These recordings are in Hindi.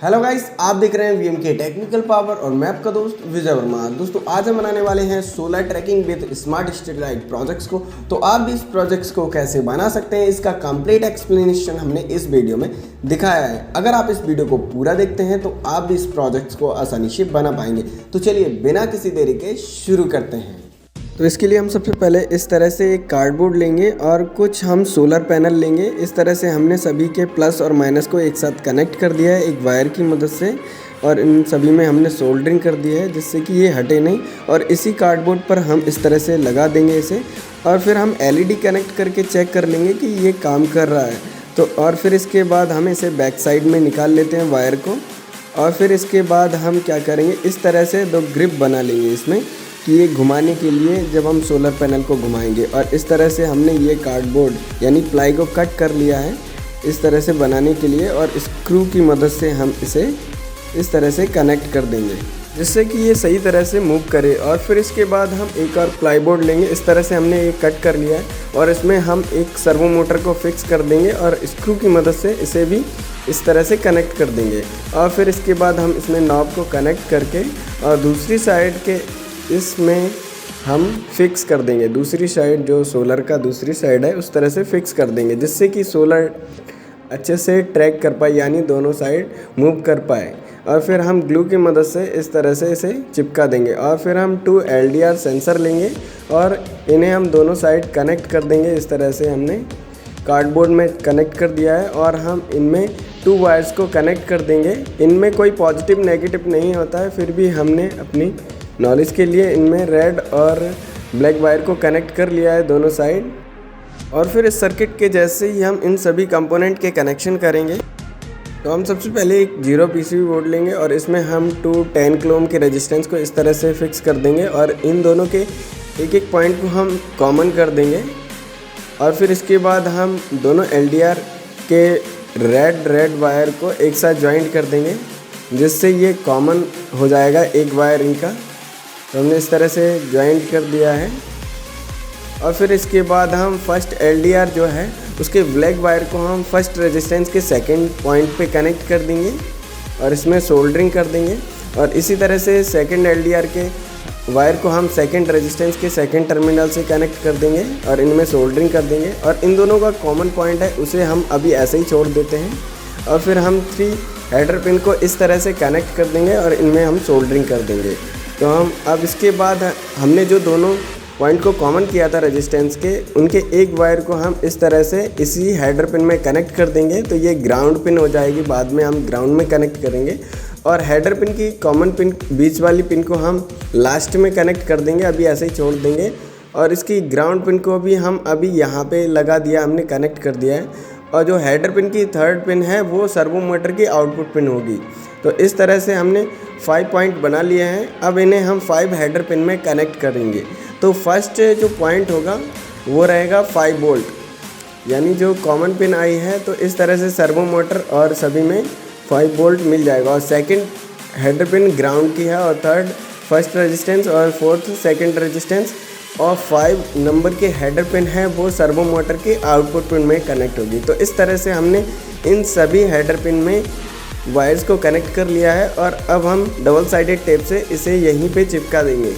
हेलो गाइस, आप देख रहे हैं वीएमके टेक्निकल पावर और मैं आपका दोस्त विजय वर्मा। दोस्तों आज हम बनाने वाले हैं solar tracking with smart street light projects को। तो आप भी इस प्रोजेक्ट्स को कैसे बना सकते हैं, इसका कंप्लीट एक्सप्लेनेशन हमने इस वीडियो में दिखाया है। अगर आप इस वीडियो को पूरा देखते हैं तो आप भी इस प्रोजेक्ट्स को आसानी से बना पाएंगे। तो चलिए बिना किसी देरी के शुरू करते हैं। तो इसके लिए हम सबसे पहले इस तरह से एक कार्डबोर्ड लेंगे और कुछ हम सोलर पैनल लेंगे। इस तरह से हमने सभी के प्लस और माइनस को एक साथ कनेक्ट कर दिया है एक वायर की मदद से, और इन सभी में हमने सोल्डरिंग कर दिया है जिससे कि ये हटे नहीं। और इसी कार्डबोर्ड पर हम इस तरह से लगा देंगे इसे, और फिर हम एलईडी कनेक्ट करके चेक कर लेंगे कि ये काम कर रहा है। तो और फिर इसके बाद हम इसे बैक साइड में निकाल लेते हैं वायर को, और फिर इसके बाद हम क्या करेंगे, इस तरह से दो ग्रिप बना लेंगे इसमें कि ये घुमाने के लिए जब हम सोलर पैनल को घुमाएंगे। और इस तरह से हमने ये कार्डबोर्ड यानी प्लाई को कट कर लिया है इस तरह से बनाने के लिए, और स्क्रू की मदद से हम इसे इस तरह से कनेक्ट कर देंगे जिससे कि ये सही तरह से मूव करे। और फिर इसके बाद हम एक और प्लाई बोर्ड लेंगे। इस तरह से हमने ये कट कर लिया है और इसमें हम एक सर्वो मोटर को फिक्स कर देंगे और स्क्रू की मदद से इसे भी इस तरह से कनेक्ट कर देंगे। और फिर इसके बाद हम इसमें नॉब को कनेक्ट करके और दूसरी साइड के इसमें हम फिक्स कर देंगे, दूसरी साइड जो सोलर का दूसरी साइड है उस तरह से फिक्स कर देंगे जिससे कि सोलर अच्छे से ट्रैक कर पाए, यानी दोनों साइड मूव कर पाए। और फिर हम ग्लू की मदद से इस तरह से इसे चिपका देंगे। और फिर हम 2 LDR सेंसर लेंगे और इन्हें हम दोनों साइड कनेक्ट कर देंगे। इस तरह से हमने कार्डबोर्ड में कनेक्ट कर दिया है और हम इनमें 2 वायर्स को कनेक्ट कर देंगे। इनमें कोई पॉजिटिव नेगेटिव नहीं होता है, फिर भी हमने अपनी नॉलेज के लिए इनमें रेड और ब्लैक वायर को कनेक्ट कर लिया है दोनों साइड। और फिर इस सर्किट के जैसे ही हम इन सभी कंपोनेंट के कनेक्शन करेंगे। तो हम सबसे पहले एक 0 PCB बोर्ड लेंगे और इसमें हम 2 10 किलो ओम के रेजिस्टेंस को इस तरह से फिक्स कर देंगे और इन दोनों के एक एक पॉइंट को हम कॉमन कर देंगे। और फिर इसके बाद हम दोनों LDR के रेड वायर को एक साथ ज्वाइंट कर देंगे जिससे ये कॉमन हो जाएगा एक वायर इनका। तो हमने इस तरह से ज्वाइंट कर दिया है। और फिर इसके बाद हम फर्स्ट LDR जो है उसके ब्लैक वायर को हम फर्स्ट रेजिस्टेंस के सेकंड पॉइंट पे कनेक्ट कर देंगे और इसमें सोल्डरिंग कर देंगे। और इसी तरह से सेकंड LDR के वायर को हम सेकंड रेजिस्टेंस के सेकंड टर्मिनल से कनेक्ट कर देंगे और इनमें सोल्डरिंग कर देंगे। और इन दोनों का कॉमन पॉइंट है उसे हम अभी ऐसे ही छोड़ देते हैं। और फिर हम 3 हेडर पिन को इस तरह से कनेक्ट कर देंगे और इनमें हम सोल्डरिंग कर देंगे। तो हम अब इसके बाद हमने जो दोनों पॉइंट को कॉमन किया था रेजिस्टेंस के, उनके एक वायर को हम इस तरह से इसी हेडर पिन में कनेक्ट कर देंगे। तो ये ग्राउंड पिन हो जाएगी, बाद में हम ग्राउंड में कनेक्ट करेंगे। और हेडर पिन की कॉमन पिन बीच वाली पिन को हम लास्ट में कनेक्ट कर देंगे, अभी ऐसे ही छोड़ देंगे। और इसकी ग्राउंड पिन को भी हम अभी यहाँ पे लगा दिया, हमने कनेक्ट कर दिया है। और जो हेडर पिन की थर्ड पिन है वो सर्वो मोटर की आउटपुट पिन होगी। तो इस तरह से हमने 5 पॉइंट बना लिए हैं। अब इन्हें हम 5 हेडर पिन में कनेक्ट करेंगे। तो फर्स्ट जो पॉइंट होगा वो रहेगा 5 वोल्ट, यानी जो कॉमन पिन आई है। तो इस तरह से सर्वो मोटर और सभी में 5 वोल्ट मिल जाएगा। और सेकंड हेडर पिन ग्राउंड की है, और थर्ड फर्स्ट रेजिस्टेंस, और फोर्थ सेकंड रेजिस्टेंस, और 5 नंबर के हेडर पिन है वो सर्वो मोटर के आउटपुट पिन में कनेक्ट होगी। तो इस तरह से हमने इन सभी हेडर पिन में वायर्स को कनेक्ट कर लिया है। और अब हम डबल साइडेड टेप से इसे यहीं पे चिपका देंगे।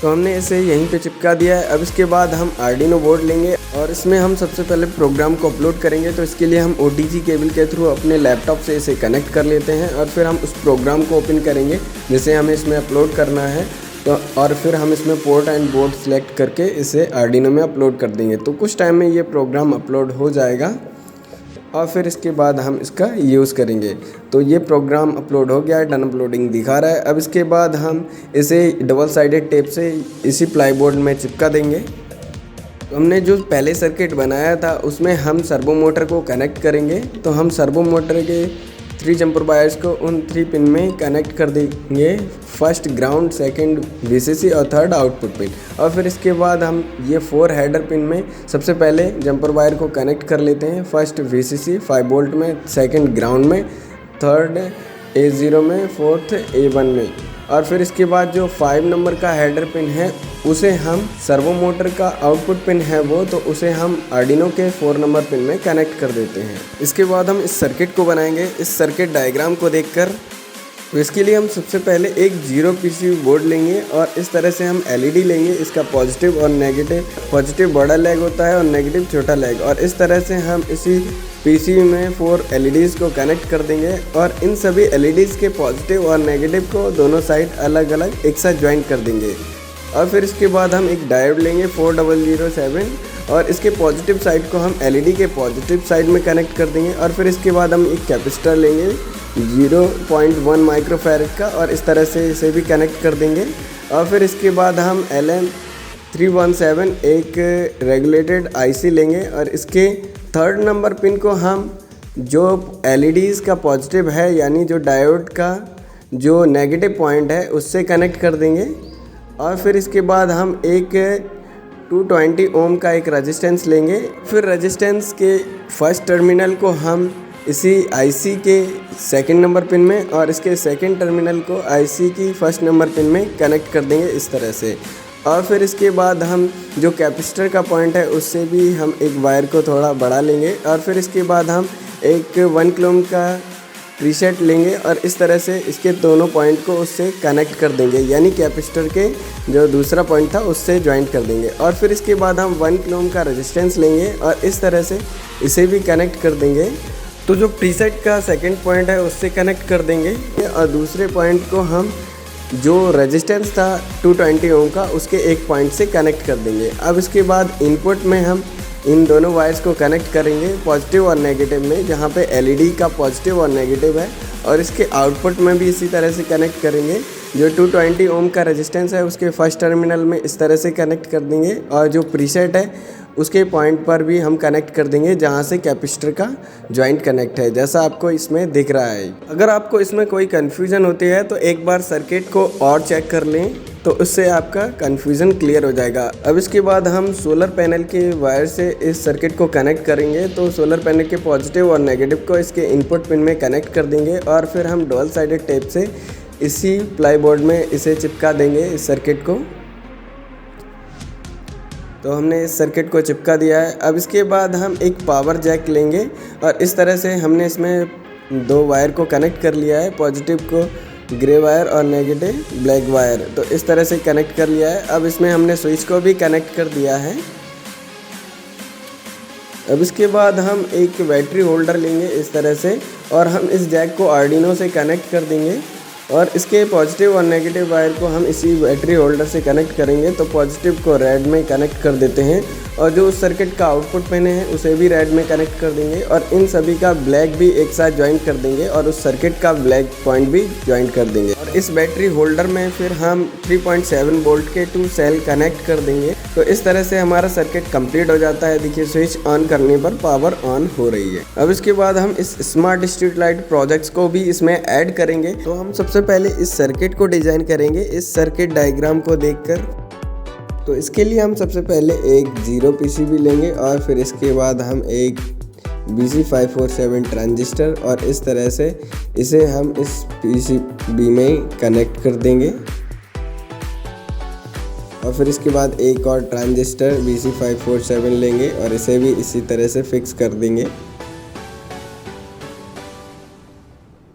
तो हमने इसे यहीं पे चिपका दिया है। अब इसके बाद हम आर्डिनो बोर्ड लेंगे और इसमें हम सबसे पहले प्रोग्राम को अपलोड करेंगे। तो इसके लिए हम OTG केबल के थ्रू अपने लैपटॉप से इसे कनेक्ट कर लेते हैं और फिर हम उस प्रोग्राम को ओपन करेंगे जिसे हमें इसमें अपलोड करना है। तो और फिर हम इसमें पोर्ट एंड बोर्ड सेलेक्ट करके इसे आर्डिनो में अपलोड कर देंगे। तो कुछ टाइम में ये प्रोग्राम अपलोड हो जाएगा और फिर इसके बाद हम इसका यूज़ करेंगे। तो ये प्रोग्राम अपलोड हो गया है, डन अपलोडिंग दिखा रहा है। अब इसके बाद हम इसे डबल साइडेड टेप से इसी प्लाई बोर्ड में चिपका देंगे। तो हमने जो पहले सर्किट बनाया था उसमें हम सर्वो मोटर को कनेक्ट करेंगे। तो हम सर्वो मोटर के 3 जंपर वायर्स को उन 3 पिन में कनेक्ट कर देंगे, फर्स्ट ग्राउंड, सेकंड VCC और थर्ड आउटपुट पिन। और फिर इसके बाद हम ये 4 हेडर पिन में सबसे पहले जंपर वायर को कनेक्ट कर लेते हैं, फर्स्ट VCC 5 वोल्ट में, सेकंड ग्राउंड में, थर्ड A0 में, फोर्थ A1 में। और फिर इसके बाद जो 5 नंबर का हेडर पिन है उसे हम सर्वो मोटर का आउटपुट पिन है वो, तो उसे हम आर्डिनो के 4 नंबर पिन में कनेक्ट कर देते हैं। इसके बाद हम इस सर्किट को बनाएंगे। इस सर्किट डायग्राम को देखकर तो इसके लिए हम सबसे पहले एक 0 पीसीबी बोर्ड लेंगे और इस तरह से हम एलईडी लेंगे। इसका पॉजिटिव और नेगेटिव, पॉजिटिव बड़ा लेग होता है और नेगेटिव छोटा लेग, और इस तरह से हम इसी पीसीबी में 4 एलईडीज़ को कनेक्ट कर देंगे और इन सभी एलईडीज़ के पॉजिटिव और नेगेटिव को दोनों साइड अलग अलग एक साथ ज्वाइंट कर देंगे। और फिर इसके बाद हम एक डायोड लेंगे 4007 और इसके पॉजिटिव साइड को हम एलईडी के पॉजिटिव साइड में कनेक्ट कर देंगे। और फिर इसके बाद हम एक कैपेसिटर लेंगे 0.1 माइक्रोफैरड का और इस तरह से इसे भी कनेक्ट कर देंगे। और फिर इसके बाद हम LM317 एक रेगुलेटेड आईसी लेंगे और इसके 3rd नंबर पिन को हम जो एलईडीज़ का पॉजिटिव है, यानी जो डायोड का जो नेगेटिव पॉइंट है, उससे कनेक्ट कर देंगे। और फिर इसके बाद हम एक 220 ओम का एक रेजिस्टेंस लेंगे। फिर रेजिस्टेंस के फर्स्ट टर्मिनल को हम इसी आईसी के 2nd नंबर पिन में और इसके 2nd टर्मिनल को आईसी की 1st नंबर पिन में कनेक्ट कर देंगे इस तरह से। और फिर इसके बाद हम जो कैपेसिटर का पॉइंट है उससे भी हम एक वायर को थोड़ा बढ़ा लेंगे। और फिर इसके बाद हम एक 1 किलो का प्रीसेट लेंगे और इस तरह से इसके दोनों पॉइंट को उससे कनेक्ट कर देंगे, यानी कैपेसिटर के जो दूसरा पॉइंट था उससे ज्वाइंट कर देंगे। और फिर इसके बाद हम 1 किलो का रेजिस्टेंस लेंगे और इस तरह से इसे भी कनेक्ट कर देंगे। तो जो प्रीसेट का 2nd पॉइंट है उससे कनेक्ट कर देंगे और दूसरे पॉइंट को हम जो रेजिस्टेंस था 220 ओम का उसके एक पॉइंट से कनेक्ट कर देंगे। अब इसके बाद इनपुट में हम इन दोनों वायर्स को कनेक्ट करेंगे पॉजिटिव और नेगेटिव में, जहाँ पे एलईडी का पॉजिटिव और नेगेटिव है, और इसके आउटपुट में भी इसी तरह से कनेक्ट करेंगे। जो 220 ओम का रेजिस्टेंस है उसके फर्स्ट टर्मिनल में इस तरह से कनेक्ट कर देंगे और जो प्रीसेट है उसके पॉइंट पर भी हम कनेक्ट कर देंगे जहाँ से कैपेसिटर का जॉइंट कनेक्ट है, जैसा आपको इसमें दिख रहा है। अगर आपको इसमें कोई कन्फ्यूज़न होती है तो एक बार सर्किट को और चेक कर लें, तो उससे आपका कन्फ्यूज़न क्लियर हो जाएगा। अब इसके बाद हम सोलर पैनल के वायर से इस सर्किट को कनेक्ट करेंगे। तो सोलर पैनल के पॉजिटिव और नेगेटिव को इसके इनपुट पिन में कनेक्ट कर देंगे और फिर हम डबल साइडेड टेप से इसी प्लाई बोर्ड में इसे चिपका देंगे इस सर्किट को। तो हमने इस सर्किट को चिपका दिया है। अब इसके बाद हम एक पावर जैक लेंगे और इस तरह से हमने इसमें 2 वायर को कनेक्ट कर लिया है, पॉजिटिव को ग्रे वायर और नेगेटिव ब्लैक वायर। तो इस तरह से कनेक्ट कर लिया है। अब इसमें हमने स्विच को भी कनेक्ट कर दिया है। अब इसके बाद हम एक बैटरी होल्डर लेंगे इस तरह से और हम इस जैक को आर्डिनो से कनेक्ट कर देंगे और इसके पॉजिटिव और नेगेटिव वायर को हम इसी बैटरी होल्डर से कनेक्ट करेंगे। तो पॉजिटिव को रेड में कनेक्ट कर देते हैं और जो उस सर्किट का आउटपुट पिन है उसे भी रेड में कनेक्ट कर देंगे और इन सभी का ब्लैक भी एक साथ ज्वाइंट कर देंगे और उस सर्किट का ब्लैक पॉइंट भी ज्वाइंट कर देंगे। और इस बैटरी होल्डर में फिर हम 3.7 वोल्ट के 2 सेल कनेक्ट कर देंगे। तो इस तरह से हमारा सर्किट कंप्लीट हो जाता है। देखिए स्विच ऑन करने पर पावर ऑन हो रही है। अब इसके बाद हम इस स्मार्ट स्ट्रीट लाइट प्रोजेक्ट्स को भी इसमें ऐड करेंगे। तो हम सबसे पहले इस सर्किट को डिजाइन करेंगे इस सर्किट डायग्राम को देखकर। तो इसके लिए हम सबसे पहले एक 0 पीसीबी लेंगे और फिर इसके बाद हम एक BC547 ट्रांजिस्टर और इस तरह से इसे हम इस पीसीबी में कनेक्ट कर देंगे। और फिर इसके बाद एक और ट्रांजिस्टर BC547 लेंगे और इसे भी इसी तरह से फिक्स कर देंगे।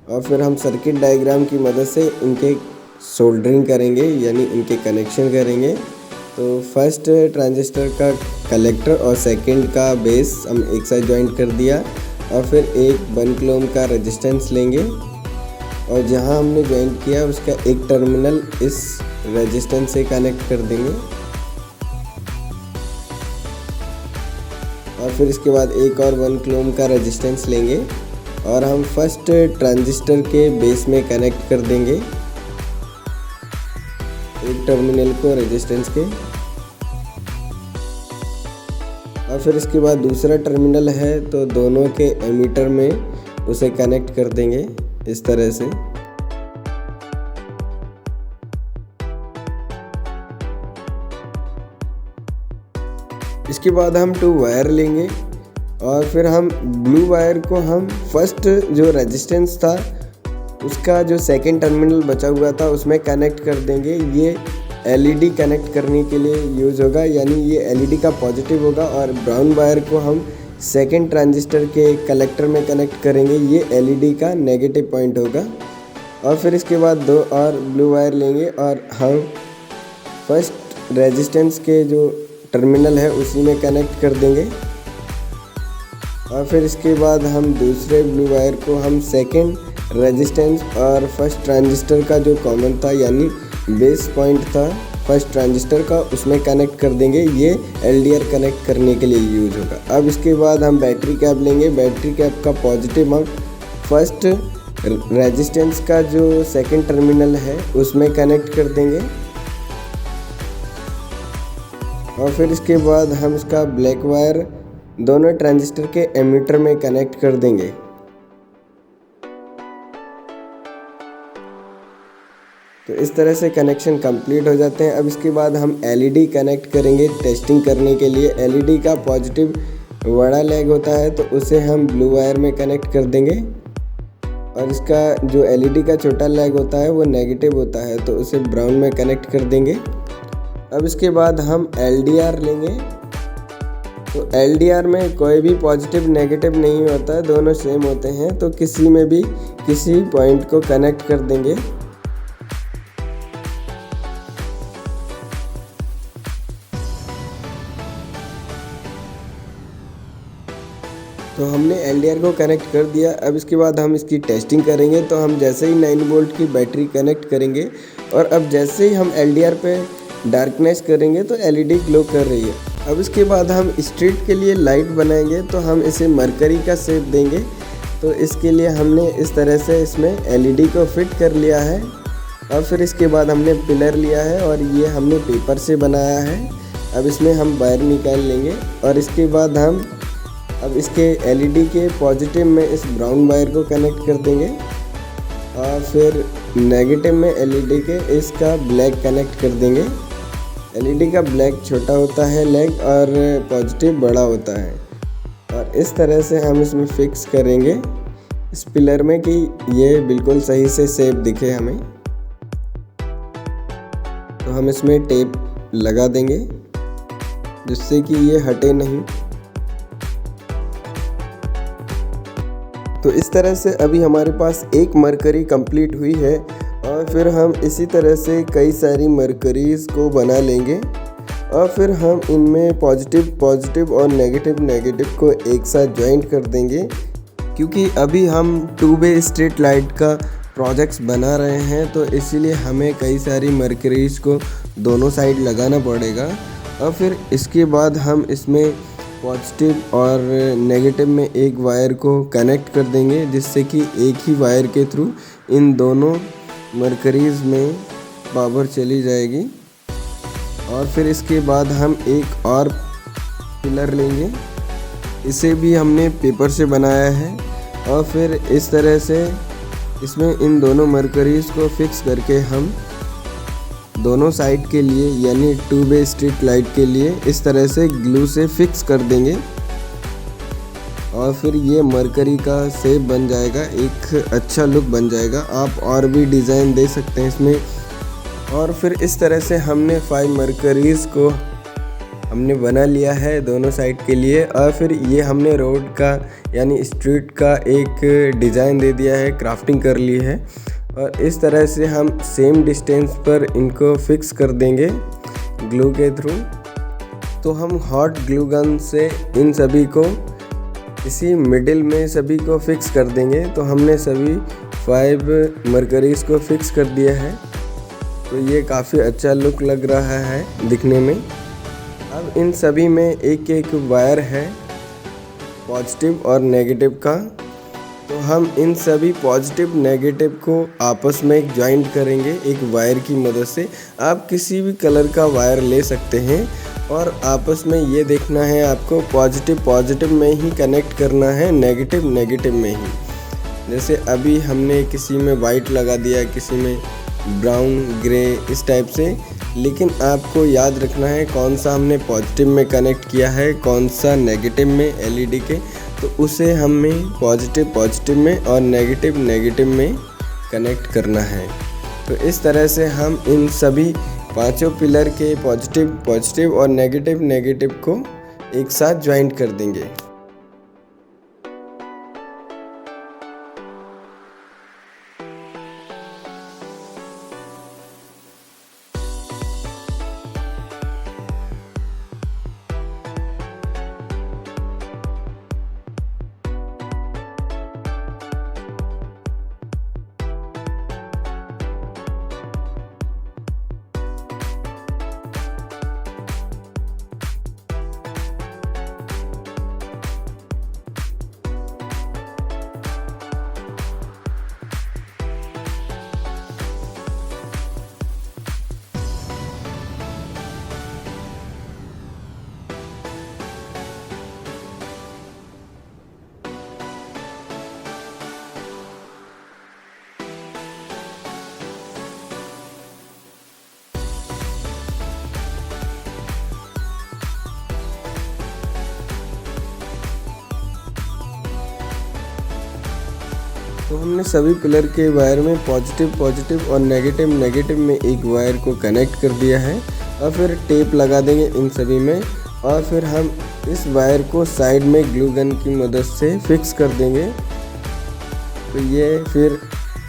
और फिर हम सर्किट डायग्राम की मदद से इनके सोल्डरिंग करेंगे, यानी इनके कनेक्शन करेंगे। तो फर्स्ट ट्रांजिस्टर का कलेक्टर और सेकंड का बेस हम एक साथ ज्वाइंट कर दिया और फिर एक 1 किलो ओम का रेजिस्टेंस लेंगे और जहां हमने ज्वाइंट किया उसका एक टर्मिनल इस रेजिस्टेंस से कनेक्ट कर देंगे। और फिर इसके बाद एक और 1 किलो ओम का रेजिस्टेंस लेंगे और हम फर्स्ट ट्रांजिस्टर के बेस में कनेक्ट कर देंगे एक टर्मिनल को रेजिस्टेंस के। और फिर इसके बाद दूसरा टर्मिनल है तो दोनों के एमीटर में उसे कनेक्ट कर देंगे इस तरह से। इसके बाद हम 2 वायर लेंगे और फिर हम ब्लू वायर को हम फर्स्ट जो रेजिस्टेंस था उसका जो सेकंड टर्मिनल बचा हुआ था उसमें कनेक्ट कर देंगे। ये एलईडी कनेक्ट करने के लिए यूज़ होगा, यानी ये एलईडी का पॉजिटिव होगा और ब्राउन वायर को हम सेकंड ट्रांजिस्टर के कलेक्टर में कनेक्ट करेंगे, ये एलईडी का नेगेटिव पॉइंट होगा। और फिर इसके बाद 2 और ब्लू वायर लेंगे और हम फर्स्ट रेजिस्टेंस के जो टर्मिनल है उसी में कनेक्ट कर देंगे। और फिर इसके बाद हम दूसरे ब्लू वायर को हम सेकंड रेजिस्टेंस और फर्स्ट ट्रांजिस्टर का जो कॉमन था यानी बेस पॉइंट था फर्स्ट ट्रांजिस्टर का, उसमें कनेक्ट कर देंगे। ये एलडीआर कनेक्ट करने के लिए यूज होगा। अब इसके बाद हम बैटरी कैप लेंगे। बैटरी कैप का पॉजिटिव हम फर्स्ट रेजिस्टेंस का जो सेकंड टर्मिनल है उसमें कनेक्ट कर देंगे। और फिर इसके बाद हम इसका ब्लैक वायर दोनों ट्रांजिस्टर के एमीटर में कनेक्ट कर देंगे। तो इस तरह से कनेक्शन कंप्लीट हो जाते हैं। अब इसके बाद हम एलईडी कनेक्ट करेंगे टेस्टिंग करने के लिए। एलईडी का पॉजिटिव बड़ा लेग होता है तो उसे हम ब्लू वायर में कनेक्ट कर देंगे और इसका जो एलईडी का छोटा लेग होता है वो नेगेटिव होता है तो उसे ब्राउन में कनेक्ट कर देंगे। अब इसके बाद हम एलडीआर लेंगे। तो एलडीआर में कोई भी पॉजिटिव नेगेटिव नहीं होता है, दोनों सेम होते हैं, तो किसी में भी किसी पॉइंट को कनेक्ट कर देंगे। तो हमने एलडीआर को कनेक्ट कर दिया। अब इसके बाद हम इसकी टेस्टिंग करेंगे। तो हम जैसे ही 9 वोल्ट की बैटरी कनेक्ट करेंगे और अब जैसे ही हम एलडीआर पे डार्कनेस करेंगे तो एलईडी ग्लो कर रही है। अब इसके बाद हम स्ट्रीट के लिए लाइट बनाएंगे तो हम इसे मरकरी का शेप देंगे। तो इसके लिए हमने इस तरह से इसमें एलईडी को फिट कर लिया है। और फिर इसके बाद हमने पिलर लिया है और ये हमने पेपर से बनाया है। अब इसमें हम वायर निकाल लेंगे और इसके बाद हम अब इसके एलईडी के पॉजिटिव में इस ब्राउन वायर को कनेक्ट कर देंगे और फिर नेगेटिव में एलईडी के इसका ब्लैक कनेक्ट कर देंगे। एलईडी का ब्लैक छोटा होता है लेग और पॉजिटिव बड़ा होता है और इस तरह से हम इसमें फिक्स करेंगे इस पिलर में कि ये बिल्कुल सही से शेप दिखे हमें। तो हम इसमें टेप लगा देंगे जिससे कि ये हटे नहीं। तो इस तरह से अभी हमारे पास एक मरकरी कंप्लीट हुई है और फिर हम इसी तरह से कई सारी मरकरीज को बना लेंगे और फिर हम इनमें पॉजिटिव और नेगेटिव को एक साथ ज्वाइंट कर देंगे। क्योंकि अभी हम 2-वे स्ट्रीट लाइट का प्रोजेक्ट्स बना रहे हैं तो इसीलिए हमें कई सारी मरकरीज को दोनों साइड लगाना पड़ेगा। और फिर इसके बाद हम इसमें पॉजिटिव और नेगेटिव में एक वायर को कनेक्ट कर देंगे जिससे कि एक ही वायर के थ्रू इन दोनों मरकरीज में पावर चली जाएगी। और फिर इसके बाद हम एक और पिलर लेंगे, इसे भी हमने पेपर से बनाया है और फिर इस तरह से इसमें इन दोनों मरकरीज को फिक्स करके हम दोनों साइड के लिए यानी 2-वे स्ट्रीट लाइट के लिए इस तरह से ग्लू से फिक्स कर देंगे और फिर ये मरकरी का शेप बन जाएगा, एक अच्छा लुक बन जाएगा। आप और भी डिज़ाइन दे सकते हैं इसमें। और फिर इस तरह से हमने 5 मरकरीज को हमने बना लिया है दोनों साइड के लिए। और फिर ये हमने रोड का यानी स्ट्रीट का एक डिज़ाइन दे दिया है, क्राफ्टिंग कर ली है। और इस तरह से हम सेम डिस्टेंस पर इनको फिक्स कर देंगे ग्लू के थ्रू। तो हम हॉट ग्लू गन से इन सभी को इसी मिडिल में सभी को फिक्स कर देंगे। तो हमने सभी 5 मरकरीज को फिक्स कर दिया है। तो ये काफ़ी अच्छा लुक लग रहा है दिखने में। अब इन सभी में एक एक वायर है पॉजिटिव और नेगेटिव का। तो हम इन सभी पॉजिटिव नेगेटिव को आपस में ज्वाइंट करेंगे एक वायर की मदद से। आप किसी भी कलर का वायर ले सकते हैं और आपस में ये देखना है आपको पॉजिटिव में ही कनेक्ट करना है, नेगेटिव में ही। जैसे अभी हमने किसी में वाइट लगा दिया, किसी में ब्राउन, ग्रे, इस टाइप से। लेकिन आपको याद रखना है कौन सा हमने पॉजिटिव में कनेक्ट किया है, कौन सा नेगेटिव में एलईडी के। तो उसे हमें पॉजिटिव में और नेगेटिव में कनेक्ट करना है। तो इस तरह से हम इन सभी पांचों पिलर के पॉजिटिव पॉजिटिव और नेगेटिव नेगेटिव को एक साथ ज्वाइंट कर देंगे। तो हमने सभी पिलर के वायर में पॉजिटिव पॉजिटिव और नेगेटिव नेगेटिव में एक वायर को कनेक्ट कर दिया है और फिर टेप लगा देंगे इन सभी में। और फिर हम इस वायर को साइड में ग्लू गन की मदद से फिक्स कर देंगे। तो ये फिर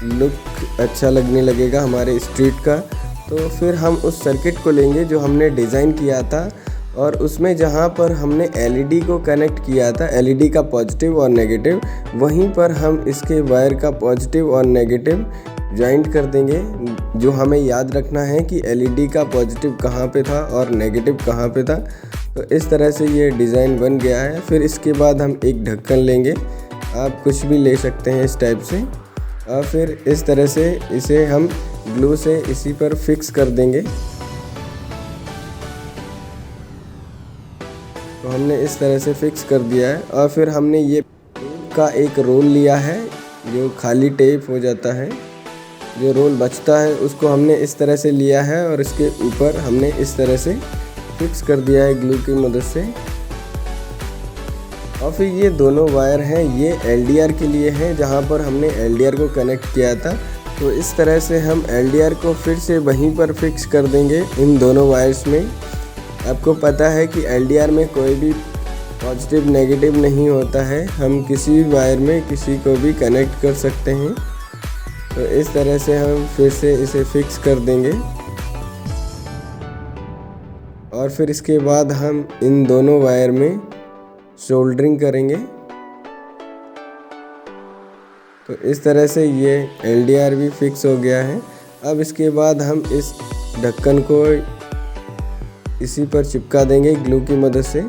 लुक अच्छा लगने लगेगा हमारे स्ट्रीट का। तो फिर हम उस सर्किट को लेंगे जो हमने डिज़ाइन किया था और उसमें जहाँ पर हमने एलईडी को कनेक्ट किया था, एलईडी का पॉजिटिव और नेगेटिव, वहीं पर हम इसके वायर का पॉजिटिव और नेगेटिव ज्वाइंट कर देंगे। जो हमें याद रखना है कि एलईडी का पॉजिटिव कहाँ पे था और नेगेटिव कहाँ पे था। तो इस तरह से ये डिज़ाइन बन गया है। फिर इसके बाद हम एक ढक्कन लेंगे, आप कुछ भी ले सकते हैं इस टाइप से, और फिर इस तरह से इसे हम ग्लू से इसी पर फिक्स कर देंगे। तो हमने इस तरह से फिक्स कर दिया है। और फिर हमने ये टेप का एक रोल लिया है, जो खाली टेप हो जाता है, जो रोल बचता है उसको हमने इस तरह से लिया है और इसके ऊपर हमने इस तरह से फिक्स कर दिया है ग्लू की मदद से। और फिर ये दोनों वायर हैं, ये एलडीआर के लिए हैं जहाँ पर हमने एलडीआर को कनेक्ट किया था। तो इस तरह से हम एलडीआर को फिर से वहीं पर फिक्स कर देंगे इन दोनों वायर्स में। आपको पता है कि एलडीआर में कोई भी पॉजिटिव नेगेटिव नहीं होता है, हम किसी भी वायर में किसी को भी कनेक्ट कर सकते हैं। तो इस तरह से हम फिर से इसे फिक्स कर देंगे और फिर इसके बाद हम इन दोनों वायर में सोल्डरिंग करेंगे। तो इस तरह से ये एलडीआर भी फिक्स हो गया है। अब इसके बाद हम इस ढक्कन को इसी पर चिपका देंगे ग्लू की मदद से।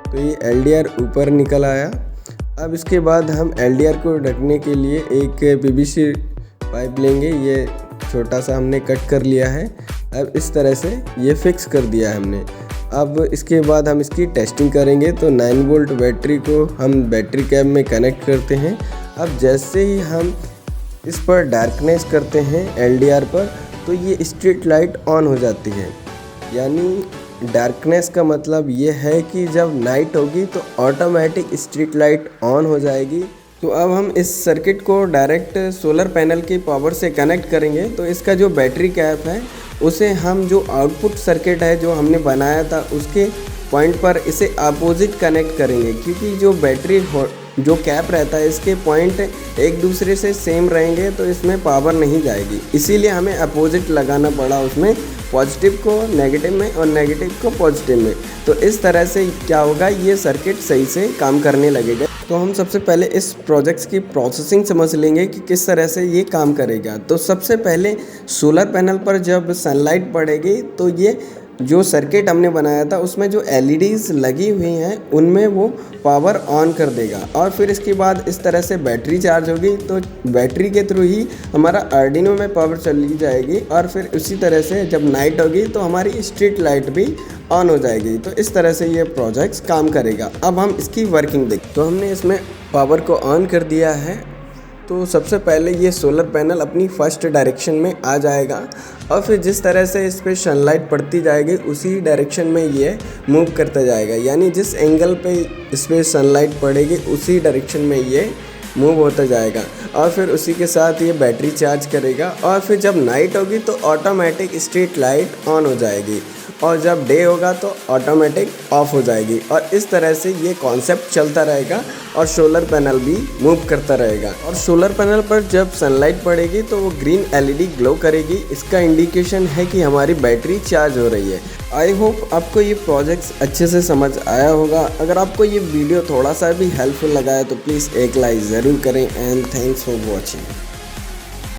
तो ये एलडीआर ऊपर निकल आया। अब इसके बाद हम एलडीआर को ढकने के लिए एक पीवीसी पाइप लेंगे, ये छोटा सा हमने कट कर लिया है। अब इस तरह से ये फिक्स कर दिया है हमने। अब इसके बाद हम इसकी टेस्टिंग करेंगे। तो 9 वोल्ट बैटरी को हम बैटरी कैप में कनेक्ट करते हैं। अब जैसे ही हम इस पर डार्कनेस करते हैं एलडीआर पर, तो ये स्ट्रीट लाइट ऑन हो जाती है। यानी डार्कनेस का मतलब ये है कि जब नाइट होगी तो ऑटोमेटिक स्ट्रीट लाइट ऑन हो जाएगी। तो अब हम इस सर्किट को डायरेक्ट सोलर पैनल की पावर से कनेक्ट करेंगे। तो इसका जो बैटरी कैप है उसे हम जो आउटपुट सर्किट है जो हमने बनाया था उसके पॉइंट पर इसे अपोजिट कनेक्ट करेंगे, क्योंकि जो बैटरी जो कैप रहता है इसके पॉइंट एक दूसरे से सेम रहेंगे तो इसमें पावर नहीं जाएगी। इसीलिए हमें अपोजिट लगाना पड़ा, उसमें पॉजिटिव को नेगेटिव में और नेगेटिव को पॉजिटिव में। तो इस तरह से क्या होगा, ये सर्किट सही से काम करने लगेगा। तो हम सबसे पहले इस प्रोजेक्ट्स की प्रोसेसिंग समझ लेंगे कि किस तरह से ये काम करेगा। तो सबसे पहले सोलर पैनल पर जब सनलाइट पड़ेगी तो ये जो सर्किट हमने बनाया था उसमें जो एलईडीज लगी हुई हैं उनमें वो पावर ऑन कर देगा। और फिर इसके बाद इस तरह से बैटरी चार्ज होगी, तो बैटरी के थ्रू ही हमारा आर्डिनो में पावर चली जाएगी। और फिर उसी तरह से जब नाइट होगी तो हमारी स्ट्रीट लाइट भी ऑन हो जाएगी। तो इस तरह से ये प्रोजेक्ट्स काम करेगा। अब हम इसकी वर्किंग देखें। तो हमने इसमें पावर को ऑन कर दिया है। तो सबसे पहले ये सोलर पैनल अपनी फर्स्ट डायरेक्शन में आ जाएगा और फिर जिस तरह से इस पर सनलाइट पड़ती जाएगी उसी डायरेक्शन में ये मूव करता जाएगा। यानी जिस एंगल पे इस पर सनलाइट पड़ेगी उसी डायरेक्शन में ये मूव होता जाएगा और फिर उसी के साथ ये बैटरी चार्ज करेगा और फिर जब नाइट होगी तो ऑटोमेटिक स्ट्रीट लाइट ऑन हो जाएगी और जब डे होगा तो ऑटोमेटिक ऑफ हो जाएगी। और इस तरह से ये कॉन्सेप्ट चलता रहेगा और सोलर पैनल भी मूव करता रहेगा। और सोलर पैनल पर जब सनलाइट पड़ेगी तो वो ग्रीन एलईडी ग्लो करेगी। इसका इंडिकेशन है कि हमारी बैटरी चार्ज हो रही है। आई होप आपको ये प्रोजेक्ट्स अच्छे से समझ आया होगा। अगर आपको ये वीडियो थोड़ा सा भी हेल्पफुल लगा है तो प्लीज़ एक लाइक ज़रूर करें एंड थैंक्स फॉर वॉचिंग।